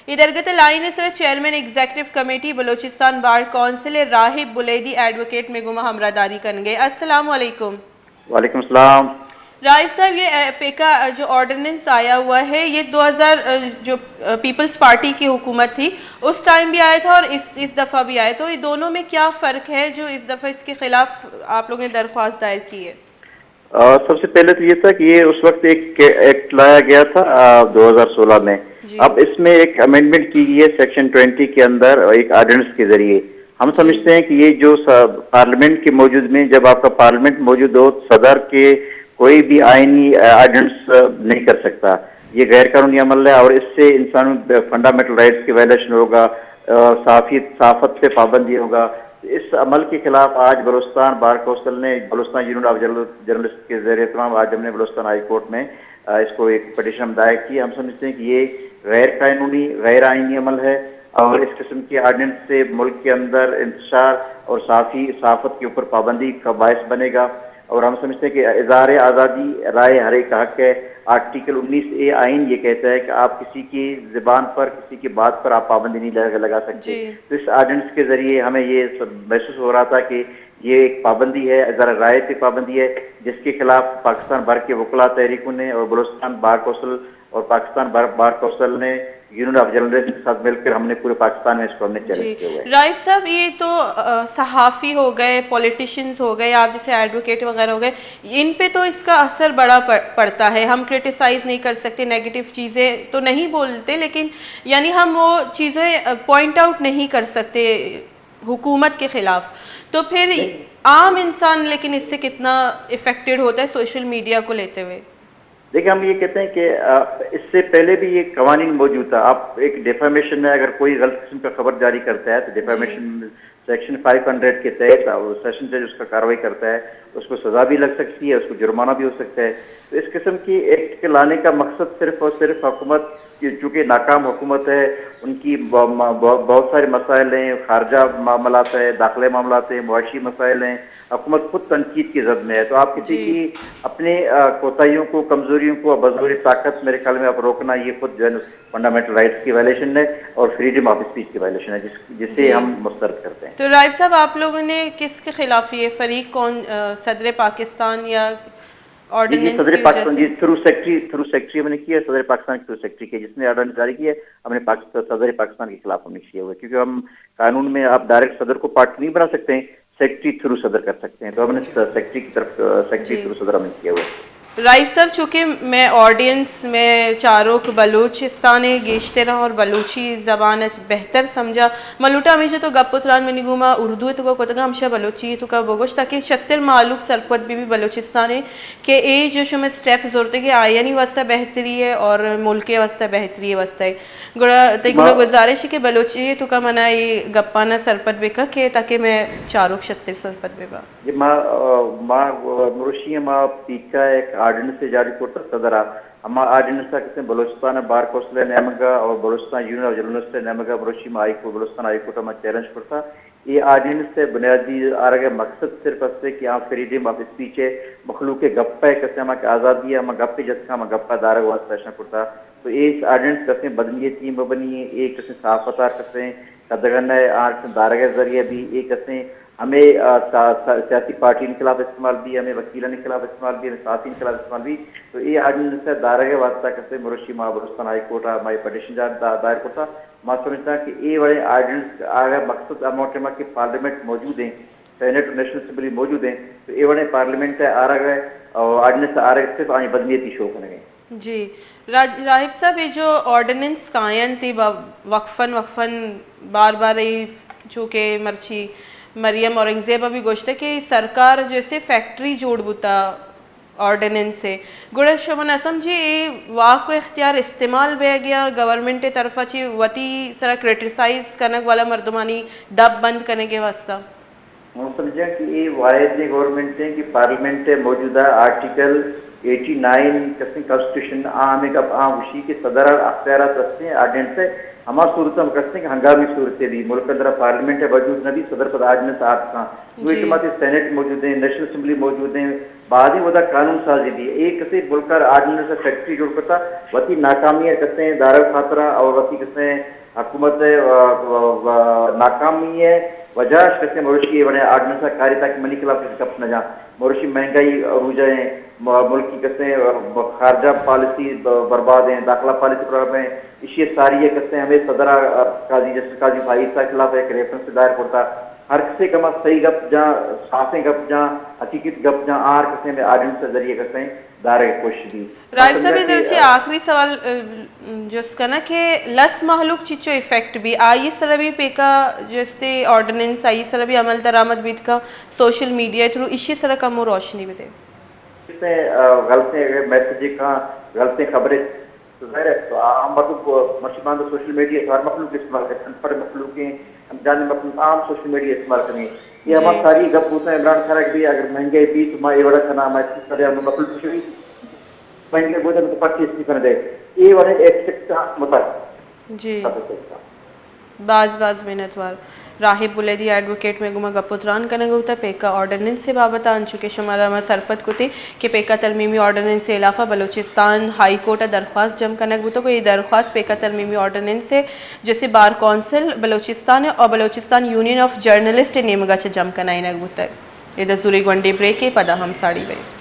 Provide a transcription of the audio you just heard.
इधरगत line sir chairman executive committee Balochistan bar council Rahib Buledi advocate में गुमा हमरादारी करेंगे। अस्सलाम वालेकुम। वालेकुम सलाम। राहिब साहब, ये पेका जो ऑर्डिनेंस आया हुआ है ये 2000 जो पीपल्स पार्टी की हुकूमत थी उस टाइम भी आया था और इस दफ़ा भी आया, तो ये दोनों में क्या फ़र्क है जो इस दफ़ा इसके खिलाफ आप लोगों ने दरख्वास्त दायर की है? सबसे पहले तो ये था कि ये उस वक्त एक एक्ट लाया गया था 2016 में। अब इसमें एक अमेंडमेंट की गई है सेक्शन 20 के अंदर एक ऑर्डिनेंस के जरिए। हम समझते हैं कि ये जो पार्लियामेंट के मौजूद में, जब आपका पार्लियामेंट मौजूद हो, सदर के कोई भी आईनी ऑर्डिनेंस नहीं कर सकता। ये गैर कानूनी अमल है और इससे इंसानों फंडामेंटल राइट्स की वायलेशन होगा, साफत पे पाबंदी होगा। इस अमल के खिलाफ आज बलूचिस्तान बार कौंसिल ने बलूचिस्तान यूनियन ऑफ जर्नलिस्ट के ज़रिए तमाम आज हमने बलूचिस्तान हाई कोर्ट में इसको एक पटिशन दायर की। हम समझते हैं कि ये गैर कानूनी गैर आईनी अमल है और इस किस्म के आर्डिनेंस से मुल्क के अंदर इंतशार और साफत के ऊपर पाबंदी का बायस बनेगा। और हम समझते हैं कि इज़हार आज़ादी राय हर एक का हक है। आर्टिकल 19A आइन ये कहता है कि आप किसी की ज़बान पर, किसी की बात पर आप पाबंदी नहीं लगा सकते। तो इस ऑर्डिनेंस के ज़रिए हमें ये महसूस हो रहा था कि ये एक पाबंदी है, इज़हार राय की पाबंदी है, जिसके खिलाफ पाकिस्तान भर के वकला तहरीकों ने और बलूचिस्तान बार कौंसिल और पाकिस्तान बार कौंसिल ने यूनियन ऑफ जर्नलिस्ट के साथ मिलकर हमने पूरे पाकिस्तान में इसको हमने चैलेंज किया हुआ है। राइफ साहब, ये तो सहाफ़ी हो गए, पॉलिटिशियंस हो गए, आप जैसे एडवोकेट वगैरह हो गए, इन पे तो इसका असर बड़ा पड़ता है। हम क्रिटिसाइज़ नहीं कर सकते, नेगेटिव चीज़ें तो नहीं बोलते, लेकिन यानी हम वो चीज़ें पॉइंट आउट नहीं कर सकते हुकूमत के ख़िलाफ़। तो फिर आम इंसान लेकिन इससे कितना इफ़ेक्टेड होता है सोशल मीडिया को लेते हुए? देखिए, हम ये कहते हैं कि इससे पहले भी ये कवानीन मौजूद था। आप एक डिफेमेशन में अगर कोई गलत किस्म का खबर जारी करता है तो डिफेमेशन सेक्शन 500 के तहत सेशन जज उसका कार्रवाई करता है, उसको सजा भी लग सकती है, उसको जुर्माना भी हो सकता है। तो इस किस्म की एक्ट के लाने का मकसद सिर्फ और सिर्फ हुकूमत, चूँकि नाकाम हुकूमत है, उनकी बहुत सारे मसाइल हैं, खारजा मामलात है, दाखिले मामलात हैं, मुआशी मसाइल हैं, हुकूमत खुद तनकीद की जद में है। तो आप किसी की अपने कोताहियों को, कमजोरियों को बज़ोर ताकत मेरे ख्याल में आप रोकना, ये खुद जो है फंडामेंटल राइट्स की वायलेशन है और फ्रीडम ऑफ स्पीच की वायलेशन है, जिसे हम मुस्तरद करते हैं। तो राइफ साहब, आप लोगों ने किसके खिलाफ ये फरीक कौन, सदर पाकिस्तान या ऑर्डिनेंस सदर पाकिस्तान जी थ्रू सेक्रेटरी हमने किया, सदर पाकिस्तान के थ्रू सेक्रेटरी के जिसने ऑर्डिनेंस जारी किया है, हमने सदर पाकिस्तान के खिलाफ हमने किया हुआ है। क्योंकि हम कानून में आप डायरेक्ट सदर को पार्टी नहीं बना सकते हैं, सेक्रेटरी थ्रू सदर कर सकते हैं। तो हमने सेक्रेटरी की तरफ सेक्रेटरी थ्रू सदर हमने किया हुआ है। राइफ साहब, चूँकि मैं ऑडियंस में चारों बलूचिस्तान गेश्तरा और बलूची ज़बान बेहतर समझा मलूटा हमें तो गपुत्रान में निगुमा उर्दू तो कोतगा हमशा बलूची तो का बोगोश ताकि छत्तर मालूक सरपत भी बलूचिस्तान है कि ए जो शुमे स्टेप जोरते कि आयनी वास्ता बेहतरी है और मुल्क के वास्ता बेहतरी वास्ता है गुड़ा तेगुड़ा गुजारिश है कि बलूची तो का मना ये गप्पाना सरपत बेका के ताकि मैं चारों छत्तर सरपत बेबा ये माँ मुर्शी माँ पीका एक ऑर्डिनेंस से जारी करता सदरा हम ऑर्डिनेंस कहते हैं बलूचिस्तान बार कौंसिल नेमगा और Balochistan union of journalist नेमगा Murshi माई को बलूचिस्तान हाई कोर्ट में चैलेंज करता। ये ऑर्डिनेंस से बुनियादी आ रहा मकसद सिर्फ है कि यहाँ फ्रीडम ऑफ स्पीच है, मखलूक गप्पा कहते हैं आज़ादी है, हम गप्पे जैसे हम गप्पा दारा हुआ फैशन करता। तो ये ऑर्डिनेंस कहते हैं बदनीयती मबनी है, एक कहते हैं साफतार कहते हैं कदगन है आर्ट दारा के जरिए भी एक कहते हैं हमें सियासी पार्टी के खिलाफ इस्तेमाल भी, हमें वकीलों के खिलाफ इस्तेमाल भी, हमें साथी के खिलाफ इस्तेमाल भी। तो ये ऑर्डिनेंस है दारा के वास्ता करते मुर्शी माँ बलूचिस्तान हाई कोर्ट हमारी पटिशन दायर करता। मैं समझता कि ये बड़े ऑर्डिनेंस आ गया मकसद अमोटमा के पार्लियामेंट मौजूद हैं, सेनेट और नेशनल असेंबली मौजूद हैं। तो ये बड़े पार्लियामेंट है आ रहा है और ऑर्डिनेंस आ रहा है सिर्फ आनी बदनीयती शो करने जी। राहिब साहब, ये जो ऑर्डिनेंस कायन थी वक्फन बार बार ये चूँकि मर्ची मरियम औरंगजेब अभी गोश्त कि सरकार जैसे फैक्ट्री जोड़ बुता ऑर्डिनेंस से गुड़ शोभन असम जी ये वाह को इख्तियार इस्तेमाल बह गया गवर्नमेंट तरफा ची वती सरा क्रिटिसाइज करने वाला मर्दमानी दब बंद करने के वास्ता हम समझा कि ये वायद गवर्नमेंट है कि पार्लियामेंट मौजूदा आर्टिकल 89 कॉन्स्टिट्यूशन आम उसी के सदर अख्तियार रखते हैं ऑर्डिनेंस है। हमार सूरत हम कहते हैं कि हंगामी सूरत दी मुल्क अंदर पार्लियामेंट है वजूद नबी सदर पद आजनस आप का वो जी। इतमाती सेनेट मौजूद है नेशनल असेंबली मौजूद है बाद ही वदा कानून साजी दी एक कसे मुल्कर आजनस फैक्ट्री जोड़ करता वती नाकामी कहते हैं दारुल खातरा और वती कहते हैं हुकूमत नाकामी है वजह कहते मवेशी बने आजनस कारिता की मनी खिलाफ कप न जा मवेशी महंगाई अरूज है मुल्क की कहते हैं खारजा पॉलिसी बर्बाद है दाखिला पॉलिसी प्रॉब्लम है इसी सारी है कहते हैं हमें सदरा काजी जस्टिस काजी फाइसा खिलाफ एक रेफरेंस दायर करता हर किसी कमा सही गप जहाँ साफे गप जहाँ हकीकत गप जहाँ आर कहते हैं आर्डिनेंस के जरिए कहते हैं दायरे की कोशिश दी राइफ साहब इधर से आखिरी सवाल जिसका ना कि लस महलूक चिचो इफेक्ट भी आई सर भी पेका जैसे ऑर्डिनेंस आई सर भी अमल दरामद बीत का सोशल मीडिया थ्रू इसी तरह का मो रोशनी भी दे इसमें गलत मैसेज का गलत खबरें तो ज़ाहिर है तो हम मतलब मशीमान सोशल मीडिया हर मखलूक इस्तेमाल करते हैं अनपढ़ मखलूक हम जाने मखलूक आम सोशल मीडिया इस्तेमाल करें ये हमारी सारी गप होता है इमरान खान भी अगर महंगे भी तो मैं ये बड़ा खाना मैं इस तरह हम मखलूक कुछ भी महंगे बोलते हैं तो परचेज नहीं करने दे ये वाले एक्सेप्ट मतलब जी बाज मिनटवार राहिब बुलेदी एडवोकेट में गुमा गपुत्रान कनेंगे होता पेका ऑर्डिनेंस से बाबत आन चुके शुमारा में सरफत को थी कि पेका तरमीमी ऑर्डिनेंस से इलाफा बलूचिस्तान हाई कोर्ट दरख्वास्त जम कनेंगे होता को ये दरख्वास्त पेका तरमीमी ऑर्डिनेंस से जैसे बार कौंसिल बलूचिस्तान और बलूचिस्तान यूनियन ऑफ जर्नलिस्ट नेमगा जम कनाई नग होता है ये दसूरी गंडे ब्रेक पदा हम साड़ी गई